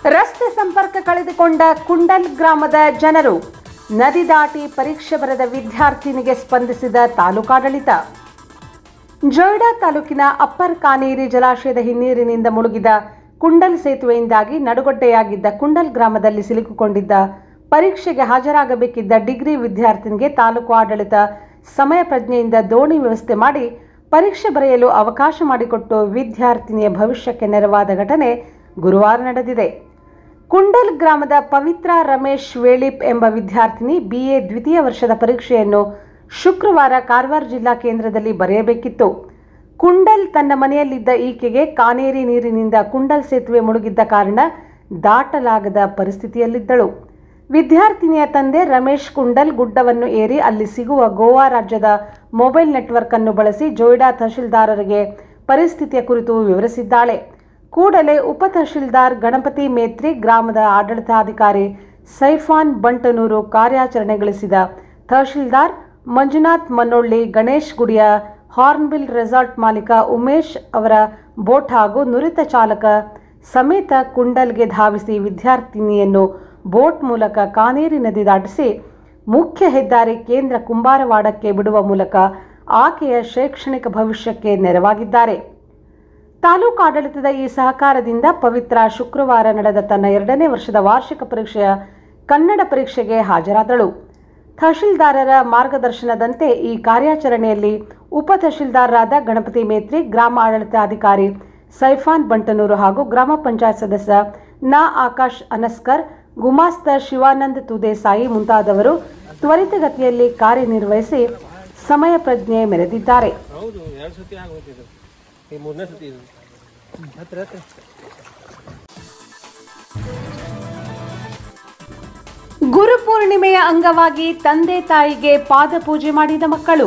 ರಸ್ತೆ ಸಂಪರ್ಕ ಕಳೆದುಕೊಂಡ ಕುಂಡಲ್ ಗ್ರಾಮದ ಜನರು. ನದಿ ದಾಟಿ ಪರೀಕ್ಷೆ ಬರೆದ ವಿದ್ಯಾರ್ಥಿನಿಗೆ ಸ್ಪಂದಿಸಿದ ತಾಲೂಕಾಡಳಿತ. ಜೊಯ್ಡಾ ತಾಲೂಕಿನ ಅಪ್ಪರ್ ಕಾನೇರಿ ಜಲಾಶಯದ ಹಿನ್ನೀರಿನಿಂದ ಮುಳುಗಿದ ಕುಂಡಲ್ ಸೇತುವೆಯಿಂದಾಗಿ ನಡುಗಡ್ಡೆಯಾಗಿದ್ದ ಕುಂಡಲ್ ಗ್ರಾಮದಲ್ಲಿ ಸಿಲುಕಿಕೊಂಡಿದ್ದ ಪರೀಕ್ಷೆಗೆ ಹಾಜರಾಗಬೇಕಿದ್ದ ಡಿಗ್ರಿ ವಿದ್ಯಾರ್ಥಿನಿಗೆ ತಾಲೂಕು ಆಡಳಿತ ಸಮಯ ಪ್ರಜ್ಞೆಯಿಂದ ದೋಣಿ ವ್ಯವಸ್ಥೆ ಮಾಡಿ ಪರೀಕ್ಷೆ ಬರೆಯಲು ಅವಕಾಶ ಮಾಡಿಕೊಟ್ಟು ವಿದ್ಯಾರ್ಥಿನಿಯ ಭವಿಷ್ಯಕ್ಕೆ ನೆರವಾದ ಘಟನೆ ಗುರುವಾರ ನಡೆದಿದೆ. ಕುಂಡಲ್ ಗ್ರಾಮದ ಪವಿತ್ರ ರಮೇಶ್ ವೇಳಿಪ್ ಎಂಬ ವಿದ್ಯಾರ್ಥಿನಿ BA ದ್ವಿತೀಯ ವರ್ಷದ ಪರೀಕ್ಷೆಯನ್ನು ಶುಕ್ರವಾರ ಕಾರವಾರ ಜಿಲ್ಲಾ ಕೇಂದ್ರದಲ್ಲಿ ಬರೆಯಬೇಕಿತ್ತು. ಕುಂಡಲ್ ತನ್ನ ಮನೆಯಲ್ಲಿದ್ದ ಈಕೆಗೆ ಕಾನೇರಿ ನೀರಿನಿಂದ ಕುಂಡಲ್ ಸೇತುವೆ ಮುಳುಗಿದ್ದ ಕಾರಣ ದಾಟಲಾಗದ ಪರಿಸ್ಥಿತಿಯಲ್ಲಿದ್ದಳು. ವಿದ್ಯಾರ್ಥಿನಿಯ ತಂದೆ ರಮೇಶ್ ಕುಂಡಲ್ ಗುಡ್ಡವನ್ನು ಏರಿ ಅಲ್ಲಿ ಸಿಗುವ ಗೋವಾ ರಾಜ್ಯದ ಮೊಬೈಲ್ ನೆಟ್ವರ್ಕ್ ಅನ್ನು ಬಳಸಿ ಜೊಯ್ಡಾ ತಹಶೀಲ್ದಾರರಿಗೆ ಪರಿಸ್ಥಿತಿಯ ಕುರಿತು ವಿವರಿಸಿದ್ದಾಳೆ. ಕೂಡಲೇ ಉಪ ತಹಶೀಲ್ದಾರ್ ಗಣಪತಿ ಮೇತ್ರಿ, ಗ್ರಾಮದ ಆಡಳಿತಾಧಿಕಾರಿ ಸೈಫಾನ್ ಬಂಟನೂರು ಕಾರ್ಯಾಚರಣೆಗೊಳಿಸಿದ ತಹಶೀಲ್ದಾರ್ ಮಂಜುನಾಥ್ ಮನೋಳ್ಳಿ, ಗಣೇಶ್ ಗುಡಿಯ, ಹಾರ್ನ್ಬಿಲ್ ರೆಸಾರ್ಟ್ ಮಾಲೀಕ ಉಮೇಶ್ ಅವರ ಬೋಟ್ ಹಾಗೂ ನುರಿತ ಚಾಲಕ ಸಮೇತ ಕುಂಡಲ್ಗೆ ಧಾವಿಸಿ ವಿದ್ಯಾರ್ಥಿನಿಯನ್ನು ಬೋಟ್ ಮೂಲಕ ಕಾನೇರಿ ನದಿ ದಾಟಿಸಿ ಮುಖ್ಯ ಹೆದ್ದಾರಿ ಕೇಂದ್ರ ಕುಂಬಾರವಾಡಕ್ಕೆ ಬಿಡುವ ಮೂಲಕ ಆಕೆಯ ಶೈಕ್ಷಣಿಕ ಭವಿಷ್ಯಕ್ಕೆ ನೆರವಾಗಿದ್ದಾರೆ. ತಾಲೂಕು ಆಡಳಿತದ ಈ ಸಹಕಾರದಿಂದ ಪವಿತ್ರ ಶುಕ್ರವಾರ ನಡೆದ ತನ್ನ 2ನೇ ವರ್ಷದ ವಾರ್ಷಿಕ ಪರೀಕ್ಷೆಯ ಕನ್ನಡ ಪರೀಕ್ಷೆಗೆ ಹಾಜರಾದಳು. ತಹಶೀಲ್ದಾರರ ಮಾರ್ಗದರ್ಶನದಂತೆ ಈ ಕಾರ್ಯಾಚರಣೆಯಲ್ಲಿ ಉಪ ತಹಶೀಲ್ದಾರರಾದ ಗಣಪತಿ ಮೇತ್ರಿ, ಗ್ರಾಮ ಆಡಳಿತಾಧಿಕಾರಿ ಸೈಫಾನ್ ಬಂಟನೂರು ಹಾಗೂ ಗ್ರಾಮ ಪಂಚಾಯತ್ ಸದಸ್ಯ ಆಕಾಶ್ ಅನಸ್ಕರ್, ಗುಮಾಸ್ತ ಶಿವಾನಂದ್ ತುದೇಸಾಯಿ ಮುಂತಾದವರು ತ್ವರಿತಗತಿಯಲ್ಲಿ ಕಾರ್ಯನಿರ್ವಹಿಸಿ ಸಮಯ ಪ್ರಜ್ಞೆ ಮೆರೆದಿದ್ದಾರೆ. ಗುರುಪೂರ್ಣಿಮೆಯ ಅಂಗವಾಗಿ ತಂದೆ ತಾಯಿಗೆ ಪಾದಪೂಜೆ ಮಾಡಿದ ಮಕ್ಕಳು.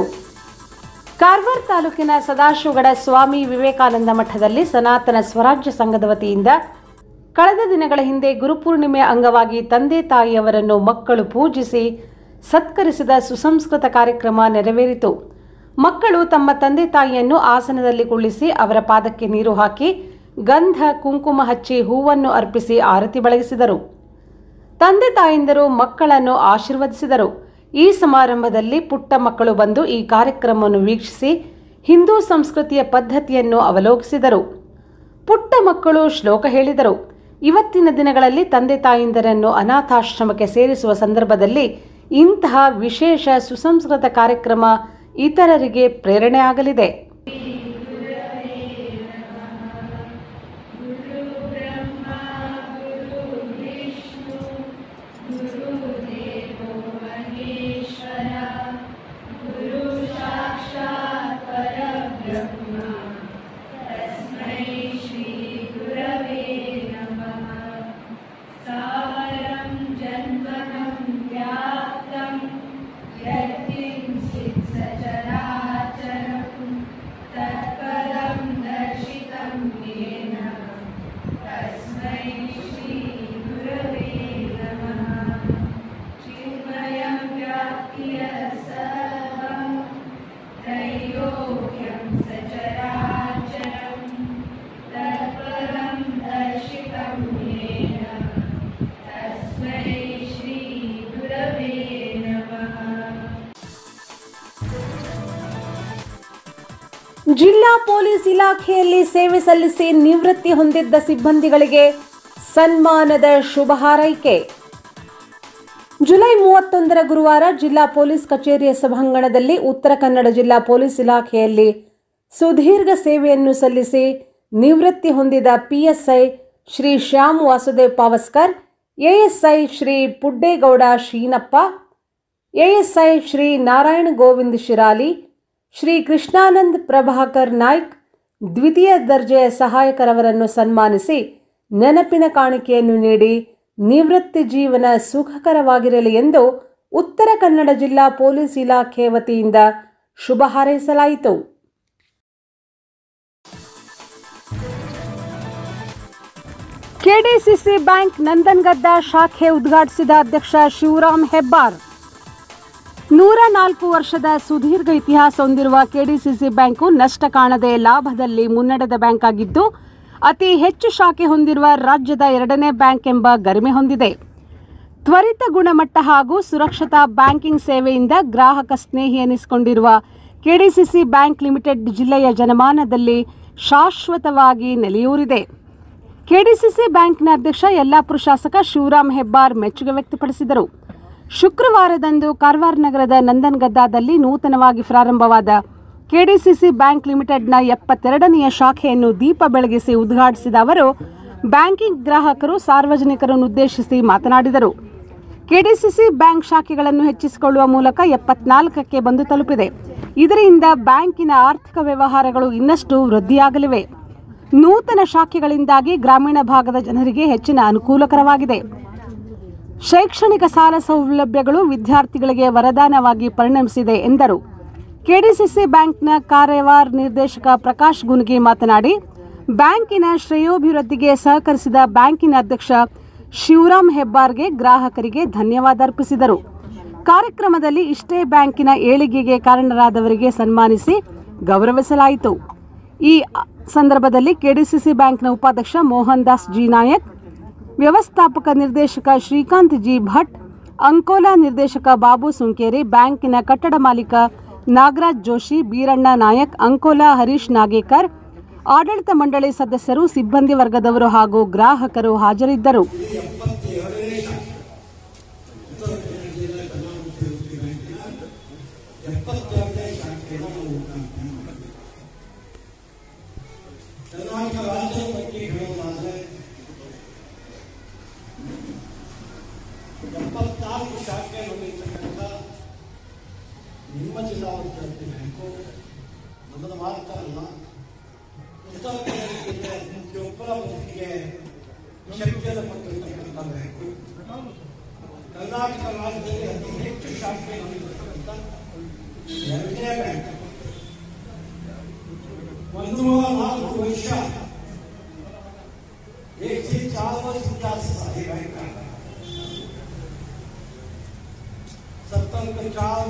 ಕಾರವಾರ ತಾಲೂಕಿನ ಸದಾಶಿವಗಡ ಸ್ವಾಮಿ ವಿವೇಕಾನಂದ ಮಠದಲ್ಲಿ ಸನಾತನ ಸ್ವರಾಜ್ಯ ಸಂಘದ ವತಿಯಿಂದ ಕಳೆದ ದಿನಗಳ ಹಿಂದೆ ಗುರುಪೂರ್ಣಿಮೆಯ ಅಂಗವಾಗಿ ತಂದೆ ತಾಯಿಯವರನ್ನು ಮಕ್ಕಳು ಪೂಜಿಸಿ ಸತ್ಕರಿಸಿದ ಸುಸಂಸ್ಕೃತ ಕಾರ್ಯಕ್ರಮ ನೆರವೇರಿತು. ಮಕ್ಕಳು ತಮ್ಮ ತಂದೆ ತಾಯಿಯನ್ನು ಆಸನದಲ್ಲಿ ಕುಳ್ಳಿಸಿ ಅವರ ಪಾದಕ್ಕೆ ನೀರು ಹಾಕಿ ಗಂಧ ಕುಂಕುಮ ಹಚ್ಚಿ ಹೂವನ್ನು ಅರ್ಪಿಸಿ ಆರತಿ ಬೆಳಗಿಸಿದರು. ತಂದೆ ತಾಯಂದಿರು ಮಕ್ಕಳನ್ನು ಆಶೀರ್ವದಿಸಿದರು. ಈ ಸಮಾರಂಭದಲ್ಲಿ ಪುಟ್ಟ ಮಕ್ಕಳು ಬಂದು ಈ ಕಾರ್ಯಕ್ರಮವನ್ನು ವೀಕ್ಷಿಸಿ ಹಿಂದೂ ಸಂಸ್ಕೃತಿಯ ಪದ್ಧತಿಯನ್ನು ಅವಲೋಕಿಸಿದರು. ಪುಟ್ಟ ಮಕ್ಕಳು ಶ್ಲೋಕ ಹೇಳಿದರು. ಇವತ್ತಿನ ದಿನಗಳಲ್ಲಿ ತಂದೆ ತಾಯಂದಿರನ್ನು ಅನಾಥಾಶ್ರಮಕ್ಕೆ ಸೇರಿಸುವ ಸಂದರ್ಭದಲ್ಲಿ ಇಂತಹ ವಿಶೇಷ ಸುಸಂಸ್ಕೃತ ಕಾರ್ಯಕ್ರಮ ಇತರರಿಗೆ ಪ್ರೇರಣೆ ಆಗಲಿದೆ. ಜಿಲ್ಲಾ ಪೊಲೀಸ್ ಇಲಾಖೆಯಲ್ಲಿ ಸೇವೆ ಸಲ್ಲಿಸಿ ನಿವೃತ್ತಿ ಹೊಂದಿದ್ದ ಸಿಬ್ಬಂದಿಗಳಿಗೆ ಸನ್ಮಾನದ ಶುಭ ಹಾರೈಕೆ. ಜುಲೈ 31ರ ಗುರುವಾರ ಜಿಲ್ಲಾ ಪೊಲೀಸ್ ಕಚೇರಿಯ ಸಭಾಂಗಣದಲ್ಲಿ ಉತ್ತರ ಕನ್ನಡ ಜಿಲ್ಲಾ ಪೊಲೀಸ್ ಇಲಾಖೆಯಲ್ಲಿ ಸುದೀರ್ಘ ಸೇವೆಯನ್ನು ಸಲ್ಲಿಸಿ ನಿವೃತ್ತಿ ಹೊಂದಿದ PSI Shri Shyam Vasudev Pavaskar, ASI Shri ಪುಡ್ಡೇಗೌಡ Sheenappa, ASI Shri Narayana Govind Shirali, Shri Krishnanand Prabhakar Naik ದ್ವಿತೀಯ ದರ್ಜೆಯ ಸಹಾಯಕರವರನ್ನು ಸನ್ಮಾನಿಸಿ ನೆನಪಿನ ಕಾಣಿಕೆಯನ್ನು ನೀಡಿ ನಿವೃತ್ತಿ ಜೀವನ ಸುಖಕರವಾಗಿರಲಿ ಎಂದು ಉತ್ತರ ಕನ್ನಡ ಜಿಲ್ಲಾ ಪೊಲೀಸ್ ಇಲಾಖೆ ವತಿಯಿಂದ ಶುಭ ಹಾರೈಸಲಾಯಿತು. ಕೆಡಿಸಿಸಿ ಬ್ಯಾಂಕ್ ನಂದನ್ಗದ್ದ ಶಾಖೆ ಉದ್ಘಾಟಿಸಿದ ಅಧ್ಯಕ್ಷ ಶಿವರಾಮ್ ಹೆಬ್ಬಾರ್. 104 ವರ್ಷದ ಸುದೀರ್ಘ ಇತಿಹಾಸ ಹೊಂದಿರುವ ಕೆಡಿಸಿಸಿ ಬ್ಯಾಂಕು ನಷ್ಟ ಕಾಣದೆ ಲಾಭದಲ್ಲಿ ಮುನ್ನಡೆದ ಬ್ಯಾಂಕ್ ಆಗಿದ್ದು ಅತಿ ಹೆಚ್ಚು ಶಾಖೆ ಹೊಂದಿರುವ ರಾಜ್ಯದ 2ನೇ ಬ್ಯಾಂಕ್ ಎಂಬ ಗರಿಮೆ ಹೊಂದಿದೆ. ತ್ವರಿತ ಗುಣಮಟ್ಟ ಹಾಗೂ ಸುರಕ್ಷತಾ ಬ್ಯಾಂಕಿಂಗ್ ಸೇವೆಯಿಂದ ಗ್ರಾಹಕ ಸ್ನೇಹಿ ಎನಿಸಿಕೊಂಡಿರುವ ಕೆಡಿಸಿಸಿ ಬ್ಯಾಂಕ್ ಲಿಮಿಟೆಡ್ ಜಿಲ್ಲೆಯ ಜನಮಾನದಲ್ಲಿ ಶಾಶ್ವತವಾಗಿ ನೆಲೆಯೂರಿದೆ. ಕೆಡಿಸಿಸಿ ಬ್ಯಾಂಕ್ನ ಅಧ್ಯಕ್ಷ ಯಲ್ಲಾಪುರ ಶಾಸಕ ಶಿವರಾಮ್ ಹೆಬ್ಬಾರ್ ಮೆಚ್ಚುಗೆ ವ್ಯಕ್ತಪಡಿಸಿದರು. ಶುಕ್ರವಾರದಂದು ಕಾರವಾರ ನಗರದ ನಂದನ್ಗದ್ದಾದಲ್ಲಿ ನೂತನವಾಗಿ ಪ್ರಾರಂಭವಾದ ಕೆಡಿಸಿಸಿ ಬ್ಯಾಂಕ್ ಲಿಮಿಟೆಡ್ನ 72ನೆಯ ಶಾಖೆಯನ್ನು ದೀಪ ಬೆಳಗಿಸಿ ಉದ್ಘಾಟಿಸಿದ ಅವರು ಬ್ಯಾಂಕಿಂಗ್ ಗ್ರಾಹಕರು ಸಾರ್ವಜನಿಕರನ್ನು ಉದ್ದೇಶಿಸಿ ಮಾತನಾಡಿದರು. ಕೆಡಿಸಿಸಿ ಬ್ಯಾಂಕ್ ಶಾಖೆಗಳನ್ನು ಹೆಚ್ಚಿಸಿಕೊಳ್ಳುವ ಮೂಲಕ 74ಕ್ಕೆ ಬಂದು ತಲುಪಿದೆ. ಇದರಿಂದ ಬ್ಯಾಂಕಿನ ಆರ್ಥಿಕ ವ್ಯವಹಾರಗಳು ಇನ್ನಷ್ಟು ವೃದ್ಧಿಯಾಗಲಿವೆ. ನೂತನ ಶಾಖೆಗಳಿಂದಾಗಿ ಗ್ರಾಮೀಣ ಭಾಗದ ಜನರಿಗೆ ಹೆಚ್ಚಿನ ಅನುಕೂಲಕರವಾಗಿದೆ. ಶೈಕ್ಷಣಿಕ ಸಾಲ ಸೌಲಭ್ಯಗಳು ವಿದ್ಯಾರ್ಥಿಗಳಿಗೆ ವರದಾನವಾಗಿ ಪರಿಣಮಿಸಿದೆ ಎಂದರು. ಕೆಡಿಸಿಸಿ ಬ್ಯಾಂಕ್ನ ಕಾರವಾರ ನಿರ್ದೇಶಕ ಪ್ರಕಾಶ್ ಗುನ್ಗಿ ಮಾತನಾಡಿ, ಬ್ಯಾಂಕಿನ ಶ್ರೇಯೋಭಿವೃದ್ಧಿಗೆ ಸಹಕರಿಸಿದ ಬ್ಯಾಂಕಿನ ಅಧ್ಯಕ್ಷ ಶಿವರಾಮ್ ಹೆಬ್ಬಾರ್ಗೆ ಗ್ರಾಹಕರಿಗೆ ಧನ್ಯವಾದ ಅರ್ಪಿಸಿದರು. ಕಾರ್ಯಕ್ರಮದಲ್ಲಿ ಇಷ್ಟೇ ಬ್ಯಾಂಕಿನ ಏಳಿಗೆಗೆ ಕಾರಣರಾದವರಿಗೆ ಸನ್ಮಾನಿಸಿ ಗೌರವಿಸಲಾಯಿತು. ಈ ಸಂದರ್ಭದಲ್ಲಿ ಕೆಡಿಸಿಸಿ ಬ್ಯಾಂಕ್ನ ಉಪಾಧ್ಯಕ್ಷ ಮೋಹನ್ ದಾಸ್ ಜಿ ನಾಯಕ್, ವ್ಯವಸ್ಥಾಪಕ ನಿರ್ದೇಶಕ ಶ್ರೀಕಾಂತ್ ಜಿ ಭಟ್, ಅಂಕೋಲಾ ನಿರ್ದೇಶಕ ಬಾಬು ಸುಂಕೇರಿ, ಬ್ಯಾಂಕಿನ ಕಟ್ಟಡ ಮಾಲೀಕ ನಾಗರಾಜ್ ಜೋಶಿ, ಬೀರಣ್ಣ ನಾಯಕ್, ಅಂಕೋಲಾ ಹರೀಶ್ ನಾಗೇಕರ್, ಆಡಳಿತ ಮಂಡಳಿ ಸದಸ್ಯರು, ಸಿಬ್ಬಂದಿ ವರ್ಗದವರು ಹಾಗೂ ಗ್ರಾಹಕರು ಹಾಜರಿದ್ದರು. ನಿಮ್ಮ ಜಿಲ್ಲಾಧಿಕಾರಿ ಬ್ಯಾಂಕು ನಮ್ಮದು ಮಾತ್ರ ಅಲ್ಲ, ಉತ್ತರ ಪ್ರದೇಶಕ್ಕೆ ಬದುಕಿಗೆ ಶಕ್ತಿಯನ್ನು ಕೊಟ್ಟಿರ್ತಕ್ಕಂಥ ಬ್ಯಾಂಕು. ಕರ್ನಾಟಕ ರಾಜ್ಯದಲ್ಲಿ ಅತಿ ಹೆಚ್ಚು ಶಾಖೆ ಹೊಂದಿರತಕ್ಕಂಥ 2ನೇ ಬ್ಯಾಂಕ್. 104 ವರ್ಷ एक से 4 वर्ष इतिहास है बैंक का. 70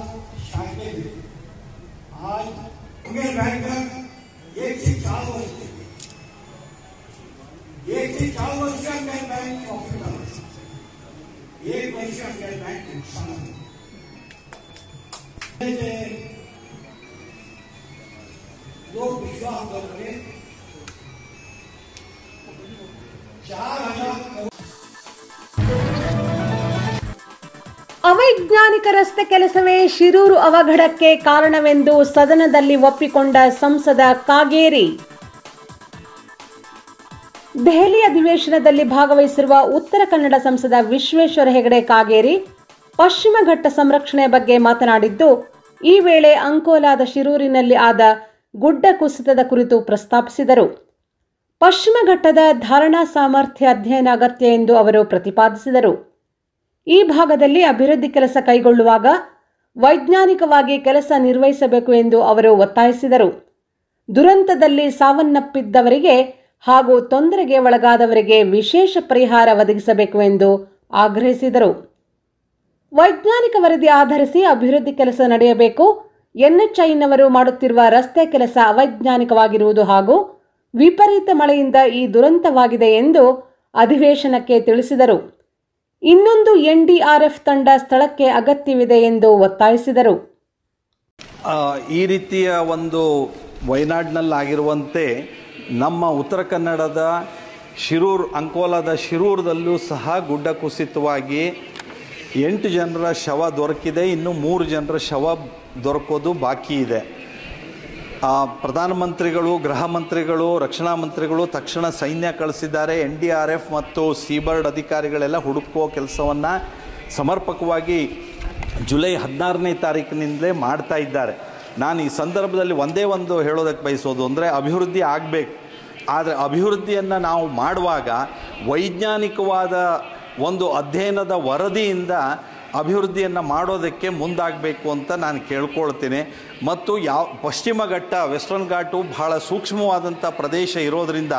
शाखे थे. आज बैंक 1 से 4 वर्ष 1 से 4 वर्ष का बैंक प्रॉफिट 1 वर्ष का बैंक नुकसान. लोग विश्वास करके 4,000 ಅವೈಜ್ಞಾನಿಕ ರಸ್ತೆ ಕೆಲಸವೇ ಶಿರೂರು ಅವಘಡಕ್ಕೆ ಕಾರಣವೆಂದು ಸದನದಲ್ಲಿ ಒಪ್ಪಿಕೊಂಡ ಸಂಸದ ಕಾಗೇರಿ. ದೆಹಲಿ ಅಧಿವೇಶನದಲ್ಲಿ ಭಾಗವಹಿಸಿರುವ ಉತ್ತರ ಕನ್ನಡ ಸಂಸದ ವಿಶ್ವೇಶ್ವರ ಹೆಗಡೆ ಕಾಗೇರಿ ಪಶ್ಚಿಮ ಘಟ್ಟ ಸಂರಕ್ಷಣೆ ಬಗ್ಗೆ ಮಾತನಾಡಿದ್ದು, ಈ ವೇಳೆ ಅಂಕೋಲಾದ ಶಿರೂರಿನಲ್ಲಿ ಆದ ಗುಡ್ಡ ಕುಸಿತದ ಕುರಿತು ಪ್ರಸ್ತಾಪಿಸಿದರು. ಪಶ್ಚಿಮ ಘಟ್ಟದ ಧಾರಣಾ ಸಾಮರ್ಥ್ಯ ಅಧ್ಯಯನ ಅಗತ್ಯ ಎಂದು ಅವರು ಪ್ರತಿಪಾದಿಸಿದರು. ಈ ಭಾಗದಲ್ಲಿ ಅಭಿವೃದ್ಧಿ ಕೆಲಸ ಕೈಗೊಳ್ಳುವಾಗ ವೈಜ್ಞಾನಿಕವಾಗಿ ಕೆಲಸ ನಿರ್ವಹಿಸಬೇಕು ಎಂದು ಅವರು ಒತ್ತಾಯಿಸಿದರು. ದುರಂತದಲ್ಲಿ ಸಾವನ್ನಪ್ಪಿದ್ದವರಿಗೆ ಹಾಗೂ ತೊಂದರೆಗೆ ಒಳಗಾದವರಿಗೆ ವಿಶೇಷ ಪರಿಹಾರ ಒದಗಿಸಬೇಕು ಎಂದು ಆಗ್ರಹಿಸಿದರು. ವೈಜ್ಞಾನಿಕ ವರದಿ ಆಧರಿಸಿ ಅಭಿವೃದ್ಧಿ ಕೆಲಸ ನಡೆಯಬೇಕು. ಎನ್ಎಚ್ಐನವರು ಮಾಡುತ್ತಿರುವ ರಸ್ತೆ ಕೆಲಸ ಅವೈಜ್ಞಾನಿಕವಾಗಿರುವುದು ಹಾಗೂ ವಿಪರೀತ ಮಳೆಯಿಂದ ಈ ದುರಂತವಾಗಿದೆ ಎಂದು ಅಧಿವೇಶನಕ್ಕೆ ತಿಳಿಸಿದರು. ಇನ್ನೊಂದು ಎನ್ಡಿಆರ್ಎಫ್ ತಂಡ ಸ್ಥಳಕ್ಕೆ ಅಗತ್ಯವಿದೆ ಎಂದು ಒತ್ತಾಯಿಸಿದರು. ಈ ರೀತಿಯ ಒಂದು ವಯನಾಡ್ನಲ್ಲಾಗಿರುವಂತೆ ನಮ್ಮ ಉತ್ತರ ಕನ್ನಡದ ಅಂಕೋಲಾದ ಶಿರೂರದಲ್ಲೂ ಸಹ ಗುಡ್ಡ ಕುಸಿತವಾಗಿ 8 ಜನರ ಶವ ದೊರಕಿದೆ. ಇನ್ನು 3 ಜನರ ಶವ ದೊರಕೋದು ಬಾಕಿ ಇದೆ. ಪ್ರಧಾನಮಂತ್ರಿಗಳು, ಗೃಹ ಮಂತ್ರಿಗಳು, ರಕ್ಷಣಾ ಮಂತ್ರಿಗಳು ತಕ್ಷಣ ಸೈನ್ಯ ಕಳಿಸಿದ್ದಾರೆ. NDRF ಮತ್ತು ಸೀಬರ್ಡ್ ಅಧಿಕಾರಿಗಳೆಲ್ಲ ಹುಡುಕುವ ಕೆಲಸವನ್ನು ಸಮರ್ಪಕವಾಗಿ ಜುಲೈ 16ನೇ ತಾರೀಕಿನಿಂದಲೇ ಮಾಡ್ತಾ ಇದ್ದಾರೆ. ನಾನು ಈ ಸಂದರ್ಭದಲ್ಲಿ ಒಂದೇ ಒಂದು ಹೇಳೋದಕ್ಕೆ ಬಯಸೋದು ಅಂದರೆ ಅಭಿವೃದ್ಧಿ ಆಗಬೇಕು. ಆದರೆ ಅಭಿವೃದ್ಧಿಯನ್ನು ನಾವು ಮಾಡುವಾಗ ವೈಜ್ಞಾನಿಕವಾದ ಒಂದು ಅಧ್ಯಯನದ ವರದಿಯಿಂದ ಅಭಿವೃದ್ಧಿಯನ್ನು ಮಾಡೋದಕ್ಕೆ ಮುಂದಾಗಬೇಕು ಅಂತ ನಾನು ಕೇಳ್ಕೊಳ್ತೀನಿ. ಮತ್ತು ಪಶ್ಚಿಮ ಘಟ್ಟ ವೆಸ್ಟರ್ನ್ ಘಾಟು ಬಹಳ ಸೂಕ್ಷ್ಮವಾದಂಥ ಪ್ರದೇಶ ಇರೋದರಿಂದ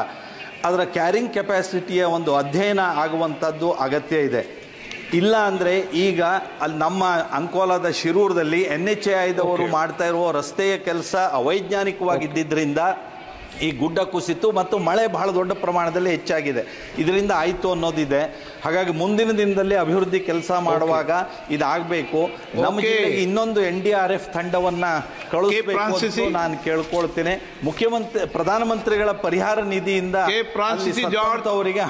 ಅದರ ಕ್ಯಾರಿಂಗ್ ಕೆಪಾಸಿಟಿಯ ಒಂದು ಅಧ್ಯಯನ ಆಗುವಂಥದ್ದು ಅಗತ್ಯ ಇದೆ. ಇಲ್ಲ ಅಂದರೆ ಈಗ ಅಲ್ಲಿ ನಮ್ಮ ಅಂಕೋಲಾದ ಶಿರೂರದಲ್ಲಿ NHAIದವರು ಮಾಡ್ತಾ ಇರುವ ರಸ್ತೆಯ ಕೆಲಸ ಅವೈಜ್ಞಾನಿಕವಾಗಿದ್ದರಿಂದ ಈ ಗುಡ್ಡ ಕುಸಿತು ಮತ್ತು ಮಳೆ ಬಹಳ ದೊಡ್ಡ ಪ್ರಮಾಣದಲ್ಲಿ ಹೆಚ್ಚಾಗಿದೆ. ಇದರಿಂದ ಆಯಿತು ಅನ್ನೋದಿದೆ. ಹಾಗಾಗಿ ಮುಂದಿನ ದಿನದಲ್ಲಿ ಅಭಿವೃದ್ಧಿ ಕೆಲಸ ಮಾಡುವಾಗ ಇದಾಗಬೇಕು. ನಮ್ಮ ಜಿಲ್ಲೆಗೆ ಇನ್ನೊಂದು NDRF ತಂಡವನ್ನು ಕಳುಹಿಸಬೇಕು ನಾನು ಕೇಳ್ಕೊಳ್ತೇನೆ. ಪ್ರಧಾನಮಂತ್ರಿಗಳ ಪರಿಹಾರ ನಿಧಿಯಿಂದ ಅವರಿಗೆ